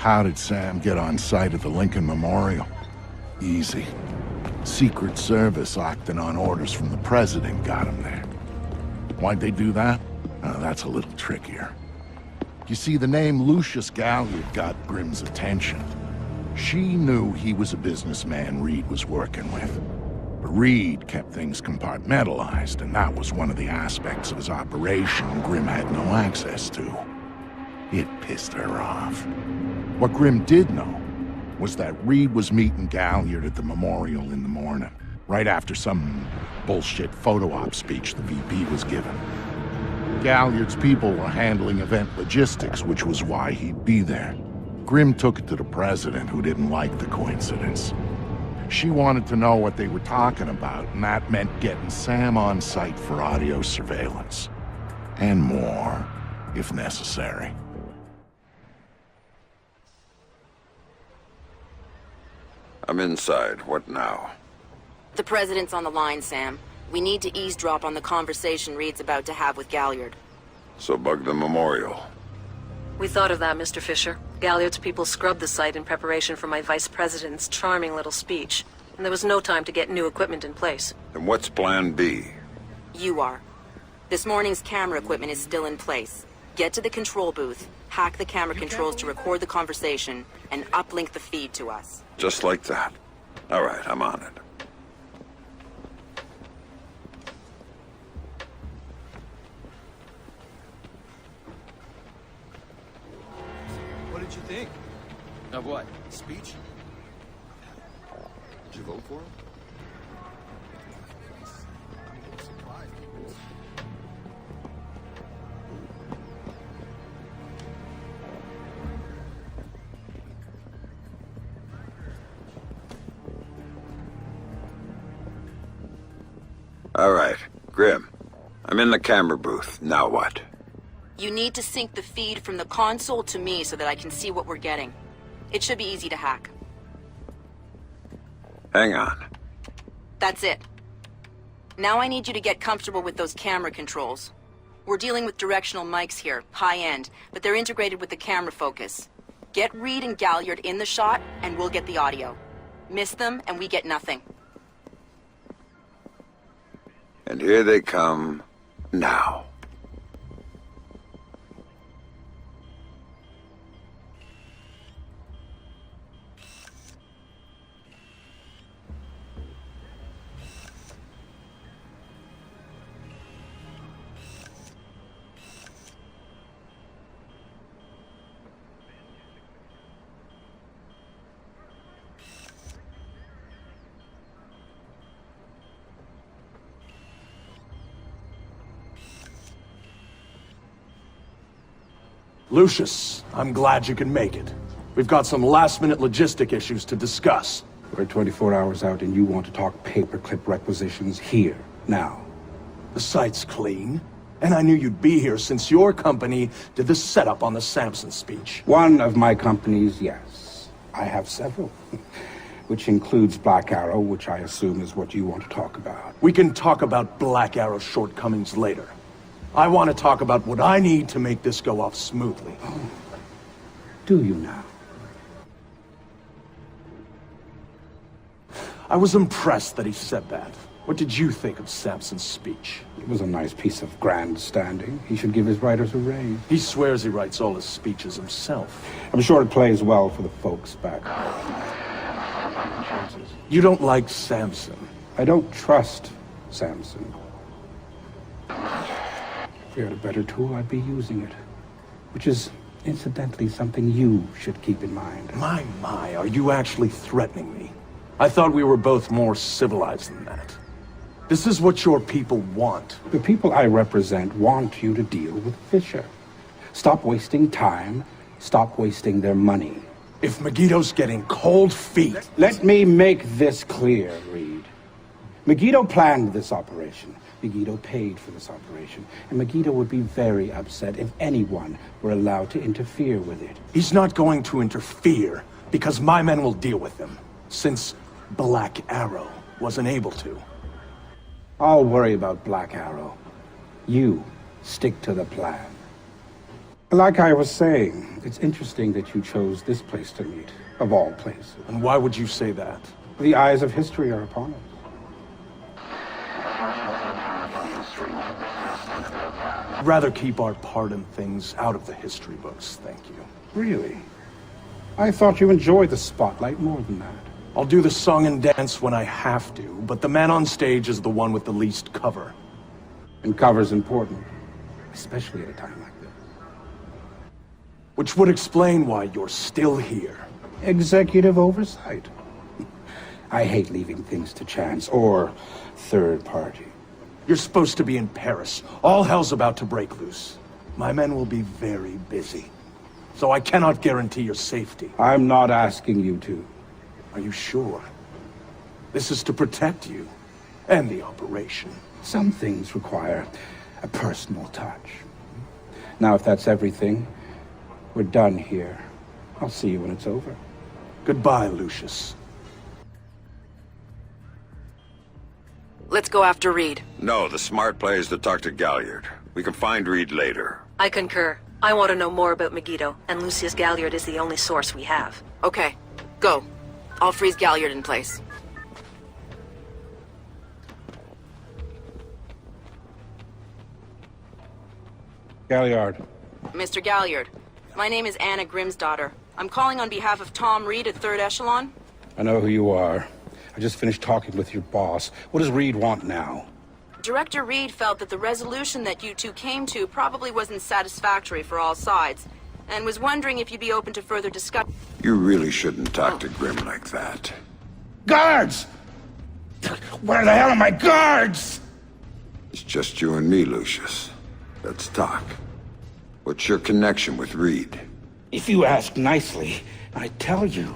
How did Sam get on site at the Lincoln Memorial? Easy. Secret Service acting on orders from the President got him there. Why'd they do that? That's a little trickier. You see, the name Lucius Galliard got Grimm's attention. She knew he was a businessman Reed was working with. But Reed kept things compartmentalized, and that was one of the aspects of his operation Grimm had no access to. It pissed her off. What Grimm did know was that Reed was meeting Galliard at the memorial in the morning, right after some bullshit photo op speech the VP was giving. Galliard's people were handling event logistics, which was why he'd be there. Grimm took it to the President, who didn't like the coincidence. She wanted to know what they were talking about, and that meant getting Sam on site for audio surveillance. And more, if necessary. I'm inside. What now? The President's on the line, Sam. We need to eavesdrop on the conversation Reed's about to have with Galliard. So bug the memorial. We thought of that, Mr. Fisher. Galliard's people scrubbed the site in preparation for my Vice President's charming little speech, and there was no time to get new equipment in place. And what's Plan B? You are. This morning's camera equipment is still in place. Get to the control booth, hack the camera controls to record the conversation, and uplink the feed to us. Just like that. All right, I'm on it. What did you think? Of what? Speech? Did you vote for him? All right, Grimm. I'm in the camera booth. Now what? You need to sync the feed from the console to me so that I can see what we're getting. It should be easy to hack. Hang on. That's it. Now I need you to get comfortable with those camera controls. We're dealing with directional mics here, high-end, but they're integrated with the camera focus. Get Reed and Galliard in the shot, and we'll get the audio. Miss them, and we get nothing. And here they come now. Lucius, I'm glad you can make it. We've got some last-minute logistic issues to discuss. We're 24 hours out and you want to talk paperclip requisitions here, now. The site's clean, and I knew you'd be here since your company did the setup on the Samson speech. One of my companies, yes. I have several. Which includes Black Arrow, which I assume is what you want to talk about. We can talk about Black Arrow's shortcomings later. I want to talk about what I need to make this go off smoothly. Oh. Do you now? I was impressed that he said that. What did you think of Samson's speech? It was a nice piece of grandstanding. He should give his writers a raise. He swears he writes all his speeches himself. I'm sure it plays well for the folks back home. You don't like Samson? I don't trust Samson. If we had a better tool, I'd be using it. Which is, incidentally, something you should keep in mind. My, are you actually threatening me? I thought we were both more civilized than that. This is what your people want. The people I represent want you to deal with Fisher. Stop wasting time. Stop wasting their money. If Megiddo's getting cold feet... Let me make this clear, Reed. Megiddo planned this operation. Megiddo paid for this operation. And Megiddo would be very upset if anyone were allowed to interfere with it. He's not going to interfere because my men will deal with him. Since Black Arrow wasn't able to. I'll worry about Black Arrow. You stick to the plan. Like I was saying, it's interesting that you chose this place to meet, of all places. And why would you say that? The eyes of history are upon us. I'd rather keep our part in things out of the history books, thank you. Really? I thought you enjoyed the spotlight more than that. I'll do the song and dance when I have to, but the man on stage is the one with the least cover. And cover's important, especially at a time like this. Which would explain why you're still here. Executive oversight. I hate leaving things to chance or third party. You're supposed to be in Paris. All hell's about to break loose. My men will be very busy. So I cannot guarantee your safety. I'm not asking you to. Are you sure? This is to protect you and the operation. Some things require a personal touch. Now, if that's everything, we're done here. I'll see you when it's over. Goodbye, Lucius. Let's go after Reed. No, the smart play is to talk to Galliard. We can find Reed later. I concur. I want to know more about Megiddo, and Lucius Galliard is the only source we have. Okay, go. I'll freeze Galliard in place. Galliard. Mr. Galliard, my name is Anna Grimsdottir. I'm calling on behalf of Tom Reed at 3rd Echelon. I know who you are. I just finished talking with your boss. What does Reed want now? Director Reed felt that the resolution that you two came to probably wasn't satisfactory for all sides, and was wondering if you'd be open to further discussion. You really shouldn't talk to Grim like that. Guards! Where the hell are my guards? It's just you and me, Lucius. Let's talk. What's your connection with Reed? If you ask nicely, I tell you.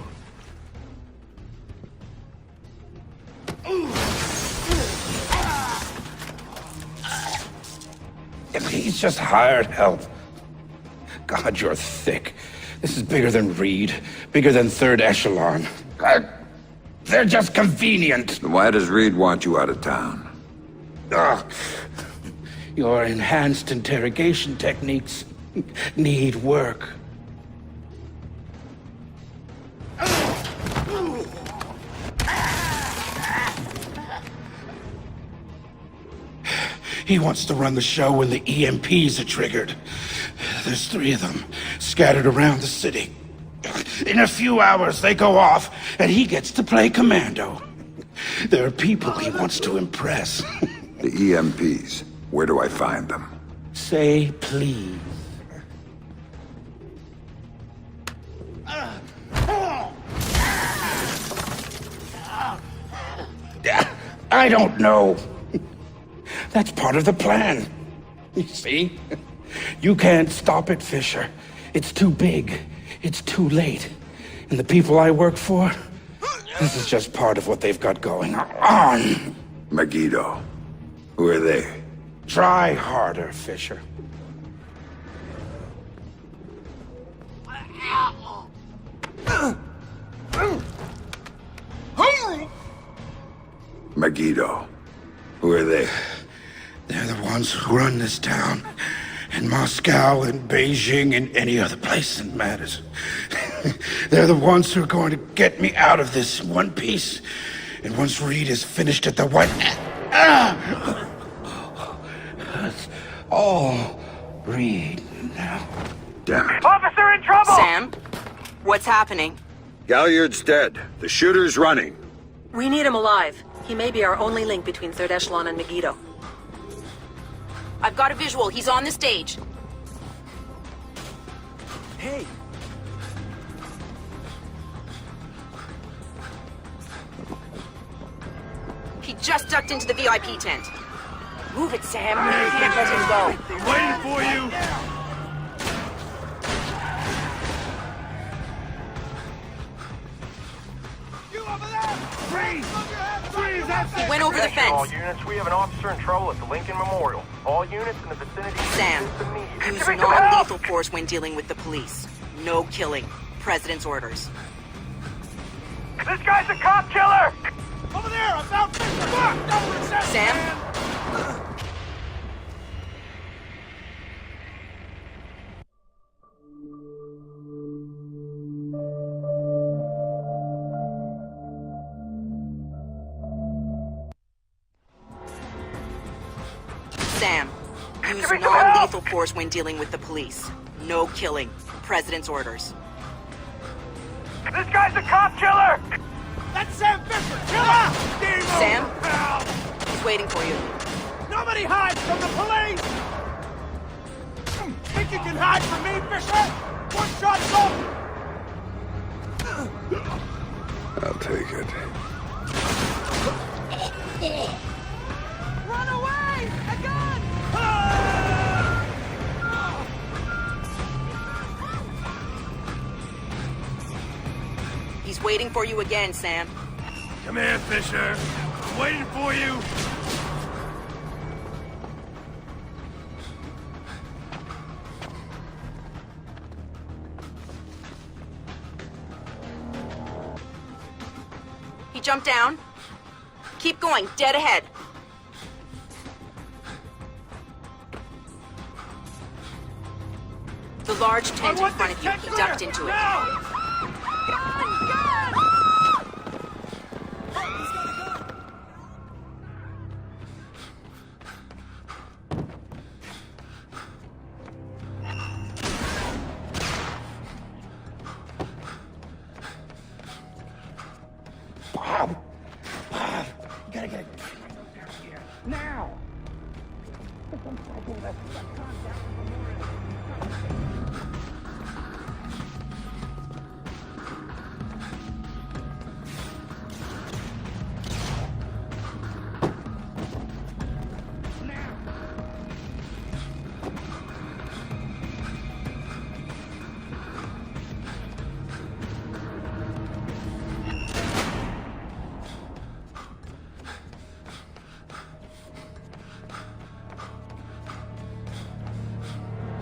He's just hired help. God, you're thick. This is bigger than Reed, bigger than 3rd Echelon. They're just convenient. Then why does Reed want you out of town? Your enhanced interrogation techniques need work. He wants to run the show when the EMPs are triggered. There's 3 of them scattered around the city. In a few hours, they go off, and he gets to play commando. There are people he wants to impress. The EMPs. Where do I find them? Say please. I don't know. That's part of the plan. You see? You can't stop it, Fisher. It's too big. It's too late. And the people I work for, this is just part of what they've got going on. Megiddo. Who are they? Try harder, Fisher. Megiddo. Who are they? They're the ones who run this town. In Moscow and Beijing and any other place that matters. They're the ones who are going to get me out of this in one piece. And once Reed is finished at the White... That's all Reed now. Damn it. Officer in trouble! Sam, what's happening? Galliard's dead. The shooter's running. We need him alive. He may be our only link between 3rd Echelon and Megiddo. I've got a visual. He's on the stage. Hey! He just ducked into the VIP tent. Move it, Sam. You can't let him go. I'm waiting for you! You over there! Freeze! Freeze! That's He it! went over the All fence. units, we have an officer in trouble at the Lincoln Memorial. All units in the vicinity Sam, immediately. use non-lethal force when dealing with the police. No killing. President's orders. This guy's a cop killer! Over there! I found Fisher! Fuck! That's what it says, Sam? man. Use non-lethal force when dealing with the police. No killing. President's orders. This guy's a cop killer! That's Sam Fisher! Killer! Sam? He's waiting for you. Nobody hides from the police! Think you can hide from me, Fisher? One shot's over! I'll take it. Run away! A gun! He's waiting for you again, Sam. Come here, Fisher. I'm waiting for you. He jumped down. Keep going, dead ahead. The large tent in front of you. He ducked into it. You gotta get it here. Now!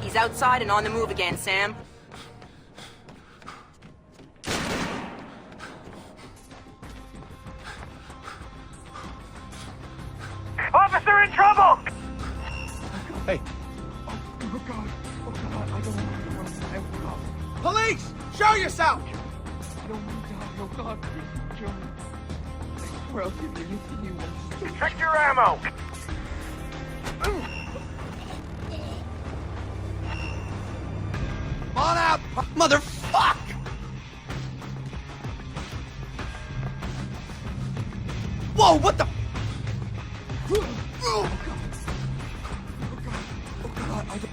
He's outside and on the move again, Sam. Officer in trouble! Hey, Police! Show yourself! Check your ammo! On out! Motherfuck! Whoa, what the? Oh, God. Oh, God, I don't...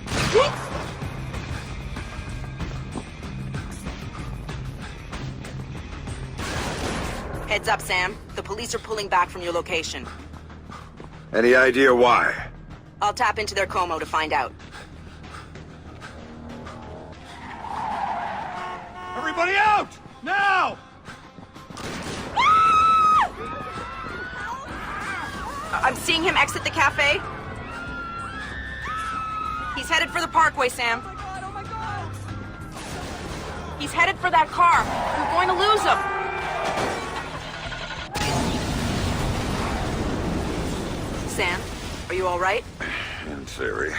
Heads up, Sam. The police are pulling back from your location. Any idea why? I'll tap into their Como to find out. Everybody out! Now! I'm seeing him exit the cafe. He's headed for the parkway, Sam. Oh my God! He's headed for that car. We're going to lose him. Sam, are you all right? In theory.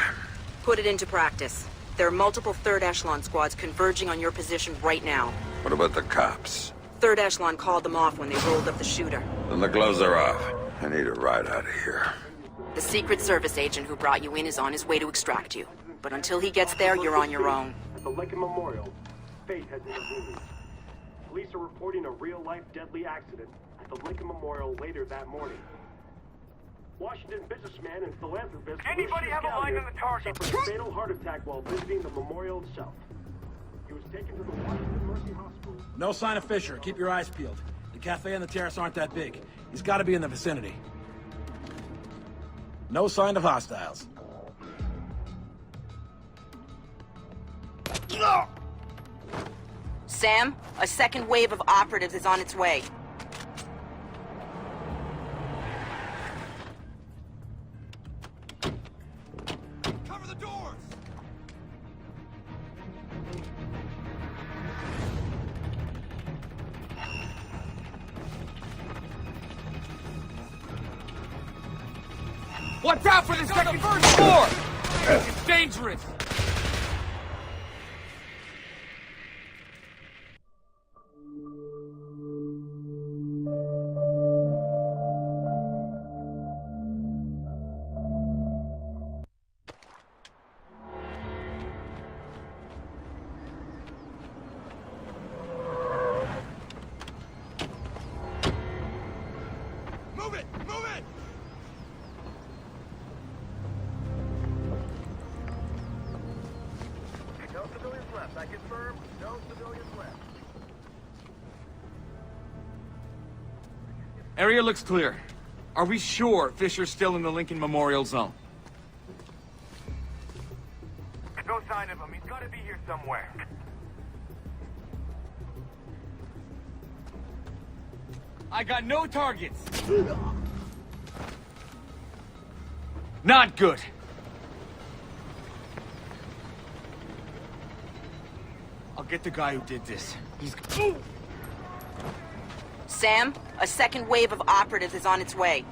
Put it into practice. There are multiple third echelon squads converging on your position right now. What about the cops? Third echelon called them off when they rolled up the shooter. Then the gloves are off. I need a ride out of here. The Secret Service agent who brought you in is on his way to extract you. But until he gets there, you're on your own. At the Lincoln Memorial, fate has intervened. Police are reporting a real-life deadly accident at the Lincoln Memorial later that morning. Washington businessman and philanthropist Anybody have a line on the target? suffered a fatal heart attack while visiting the memorial itself. He was taken to the Washington Mercy Hospital. No sign of Fisher. Keep your eyes peeled. The cafe and the terrace aren't that big. He's got to be in the vicinity. No sign of hostiles. Sam, a second wave of operatives is on its way. Cover the doors! Watch out for the second floor! It's dangerous! Area looks clear. Are we sure Fisher's still in the Lincoln Memorial Zone? There's no sign of him. He's gotta be here somewhere. I got no targets. Not good. I'll get the guy who did this. He's... Sam, a second wave of operatives is on its way.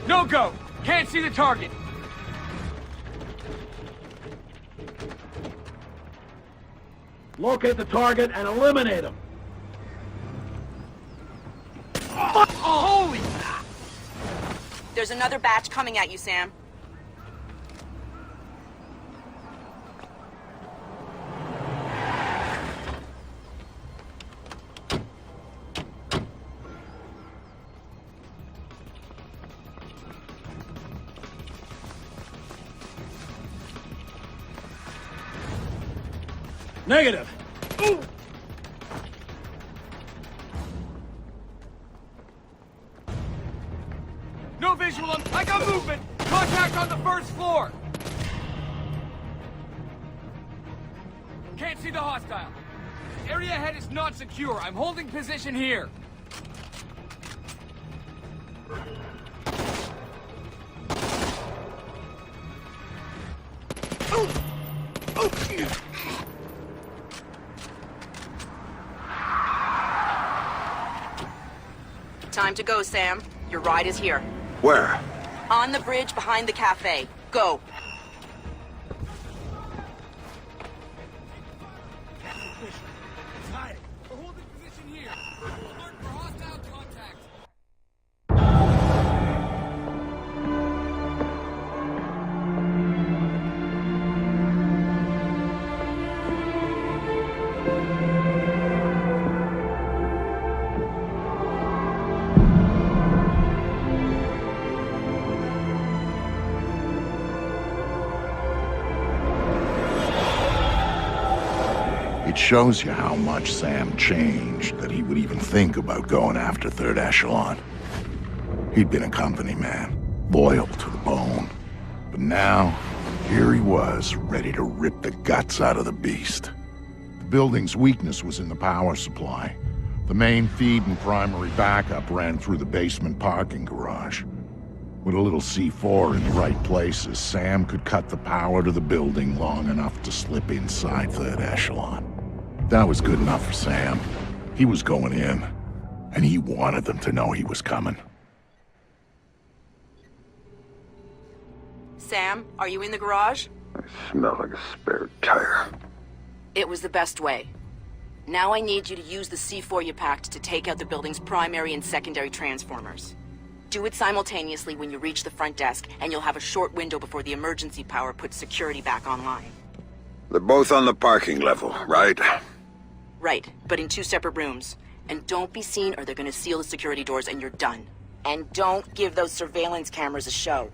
No go! Can't see the target! Locate the target and eliminate him. Oh, holy! There's another batch coming at you, Sam. Negative. No visual on... I got movement! Contact on the first floor! Can't see the hostile. Area ahead is not secure. I'm holding position here. Time to go, Sam. Your ride is here. Where? On the bridge behind the cafe. Go. It's hiding. We're holding position here. Alert for hostile contact. It shows you how much Sam changed that he would even think about going after Third Echelon. He'd been a company man, loyal to the bone. But now, here he was, ready to rip the guts out of the beast. The building's weakness was in the power supply. The main feed and primary backup ran through the basement parking garage. With a little C4 in the right places, Sam could cut the power to the building long enough to slip inside Third Echelon. That was good enough for Sam. He was going in, and he wanted them to know he was coming. Sam, are you in the garage? I smell like a spare tire. It was the best way. Now I need you to use the C4 you packed to take out the building's primary and secondary transformers. Do it simultaneously when you reach the front desk, and you'll have a short window before the emergency power puts security back online. They're both on the parking level, right? Right, but in 2 separate rooms. And don't be seen or they're gonna seal the security doors and you're done. And don't give those surveillance cameras a show.